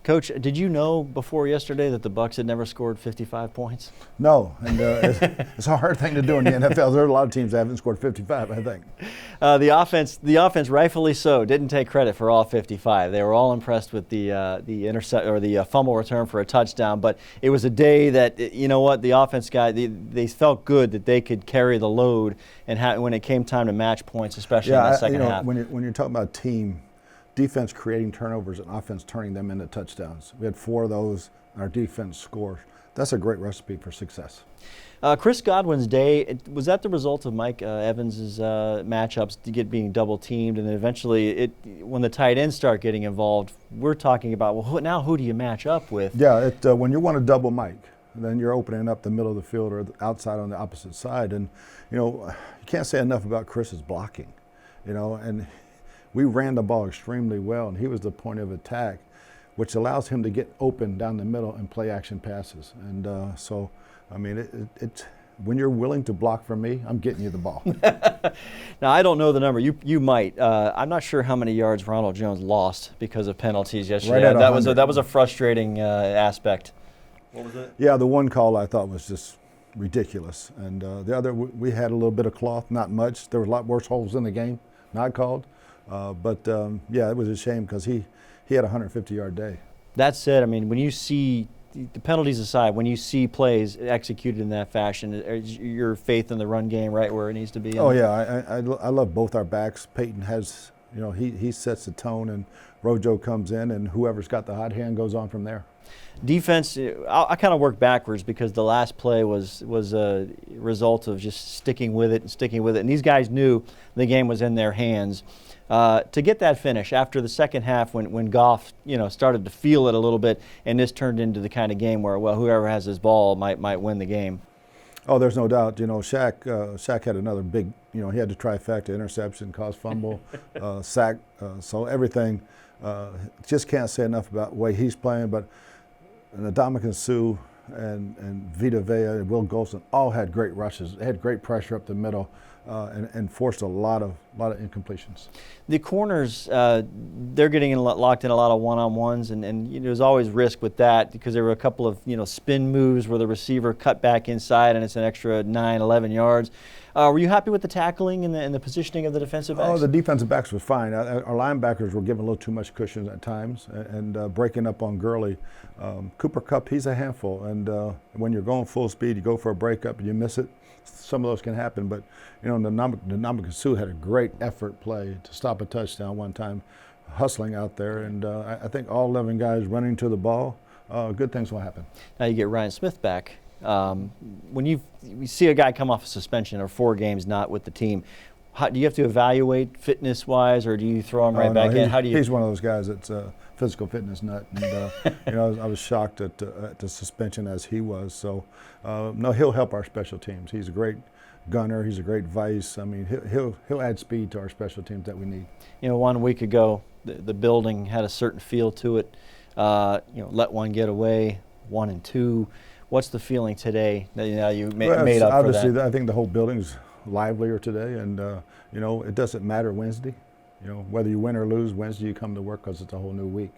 Coach, did you know before yesterday that the Bucs had never scored 55 points? No, and it's a hard thing to do in the NFL. There are a lot of teams that haven't scored 55, I think. The offense, rightfully so, didn't take credit for all 55. They were all impressed with the fumble return for a touchdown. But it was a day that, you know what, the offense guy, they felt good that they could carry the load, and when it came time to match points, especially in the second half. When you're talking about team. Defense creating turnovers and offense turning them into touchdowns. We had 4 of those, and our defense scores. That's a great recipe for success. Chris Godwin's day, was that the result of Mike Evans's matchups to being double teamed, and then eventually when the tight ends start getting involved, we're talking about, well, now who do you match up with? Yeah, when you want to double Mike, then you're opening up the middle of the field or the outside on the opposite side, and you can't say enough about Chris's blocking, and we ran the ball extremely well, and he was the point of attack, which allows him to get open down the middle and play action passes. And when you're willing to block for me, I'm getting you the ball. Now, I don't know the number. You might. I'm not sure how many yards Ronald Jones lost because of penalties yesterday. Right at that was a frustrating aspect. What was it? Yeah, the one call I thought was just ridiculous. And the other, we had a little bit of cloth, not much. There were a lot worse holes in the game, not called. Yeah, it was a shame because he had a 150-yard day. That said, when you see, the penalties aside, when you see plays executed in that fashion, is your faith in the run game right where it needs to be? Oh, yeah. I love both our backs. Peyton has, he sets the tone, and Rojo comes in, and whoever's got the hot hand goes on from there. Defense, I kind of work backwards because the last play was a result of just sticking with it. And these guys knew the game was in their hands. To get that finish after the second half when Goff, started to feel it a little bit, and this turned into the kind of game where, well, whoever has his ball might win the game. Oh, there's no doubt. Shaq had another big, he had the trifecta: interception, caused fumble, sack. So everything, just can't say enough about the way he's playing. But Ndamukong Suh and Vita Vea and Will Golson all had great rushes. They had great pressure up the middle. And forced a lot of incompletions. The corners, they're getting locked in a lot of one-on-ones, and there's always risk with that because there were a couple of spin moves where the receiver cut back inside and it's an extra 9, 11 yards. Were you happy with the tackling and the positioning of the defensive backs? Oh, the defensive backs were fine. Our linebackers were given a little too much cushion at times and breaking up on Gurley. Cooper Kupp, he's a handful, and when you're going full speed, you go for a breakup and you miss it. Some of those can happen, but Ndamukong Suh had a great effort play to stop a touchdown one time, hustling out there, and I think all 11 guys running to the ball, good things will happen. Now you get Ryan Smith back. When you see a guy come off a suspension or 4 games not with the team, do you have to evaluate fitness-wise, or do you throw him back in? How do you? He's one of those guys that's a physical fitness nut, and I was shocked at the suspension as he was. So, no, he'll help our special teams. He's a great gunner. He's a great vice. He'll add speed to our special teams that we need. 1 week ago, the building had a certain feel to it. Let one get away, 1 and 2. What's the feeling today that you made up for that? Obviously, I think the whole building's livelier today, and it doesn't matter Wednesday. Whether you win or lose, Wednesday you come to work because it's a whole new week.